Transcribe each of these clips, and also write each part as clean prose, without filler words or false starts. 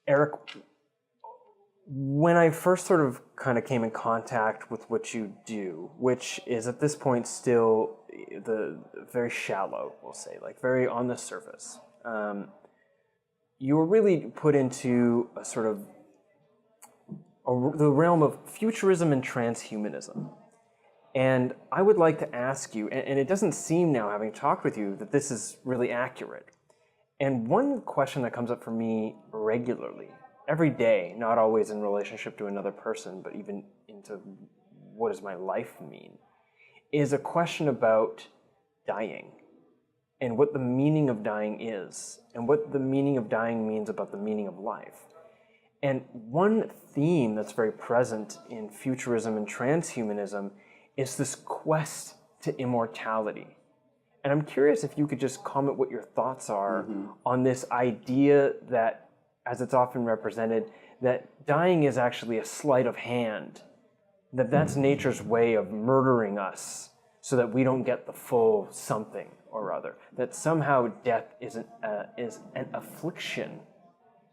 Erik, when I first sort of kind of came in contact with what you do, which is at this point still the very shallow, we'll say, like very on the surface, you were really put into a sort of the realm of futurism and transhumanism. And I would like to ask you, and it doesn't seem now, having talked with you, that this is really accurate. And one question that comes up for me regularly, every day, not always in relationship to another person, but even into what does my life mean, is a question about dying and what the meaning of dying is and what the meaning of dying means about the meaning of life. And one theme that's very present in futurism and transhumanism is this quest to immortality. And I'm curious if you could just comment what your thoughts are on this idea that, as it's often represented, that dying is actually a sleight of hand, that that's nature's way of murdering us so that we don't get the full something or other, that somehow death is an affliction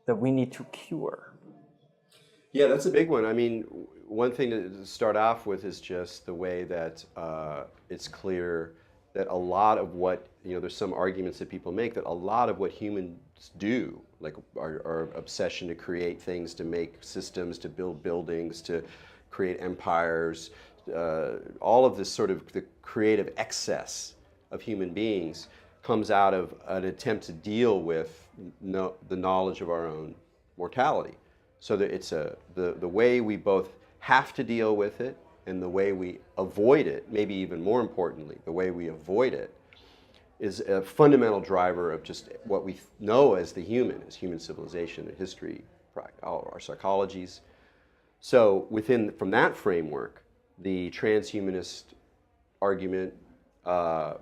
that we need to cure. Yeah, that's a big one. I mean, one thing to start off with is just the way that it's clear that a lot of what, there's some arguments that people make that a lot of what humans do, like our obsession to create things, to make systems, to build buildings, to create empires, all of this sort of the creative excess of human beings comes out of an attempt to deal with the knowledge of our own mortality. So that it's the way we both have to deal with it and the way we avoid it, maybe even more importantly, the way we avoid it, is a fundamental driver of just what we know as the human, as human civilization and history, all our psychologies. So from that framework, the transhumanist argument,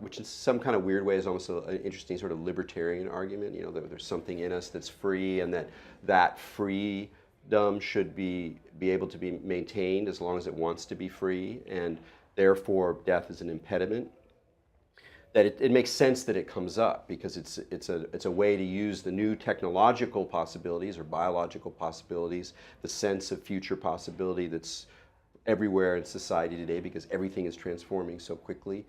which in some kind of weird way is almost an interesting sort of libertarian argument, that there's something in us that's free and that freedom should be able to be maintained as long as it wants to be free, and therefore death is an impediment. That it makes sense that it comes up because it's a way to use the new technological possibilities or biological possibilities, the sense of future possibility that's everywhere in society today because everything is transforming so quickly,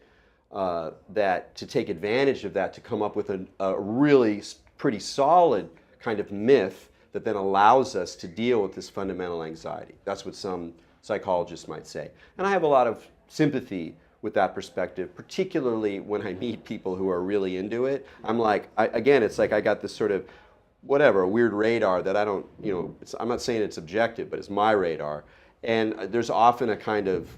that to take advantage of that, to come up with a really pretty solid kind of myth that then allows us to deal with this fundamental anxiety. That's what some psychologists might say. And I have a lot of sympathy with that perspective, particularly when I meet people who are really into it. I'm like, it's like I got this sort of, a weird radar that I don't, I'm not saying it's objective, but it's my radar. And there's often a kind of,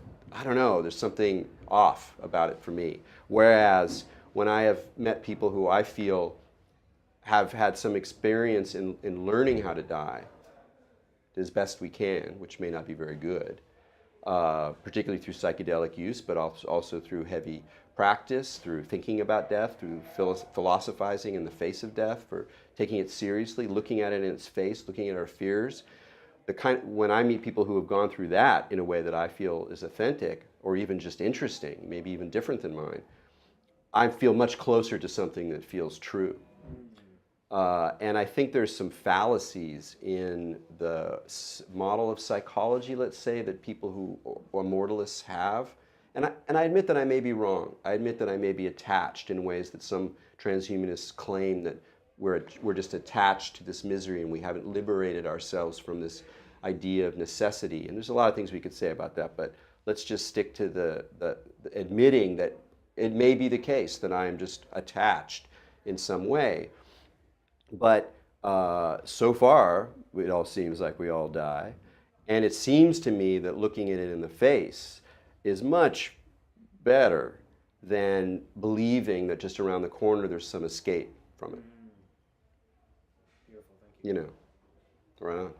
there's something off about it for me. Whereas when I have met people who I feel have had some experience in learning how to die as best we can, which may not be very good, particularly through psychedelic use, but also through heavy practice, through thinking about death, through philosophizing in the face of death, for taking it seriously, looking at it in its face, looking at our fears. When I meet people who have gone through that in a way that I feel is authentic or even just interesting, maybe even different than mine, I feel much closer to something that feels true. And I think there's some fallacies in the model of psychology, let's say, that people who are mortalists have. And I admit that I may be wrong. I admit that I may be attached in ways that some transhumanists claim that we're just attached to this misery and we haven't liberated ourselves from this idea of necessity. And there's a lot of things we could say about that, but let's just stick to the admitting that it may be the case that I am just attached in some way. But so far, it all seems like we all die. And it seems to me that looking at it in the face is much better than believing that just around the corner there's some escape from it. Beautiful, thank you. Right on.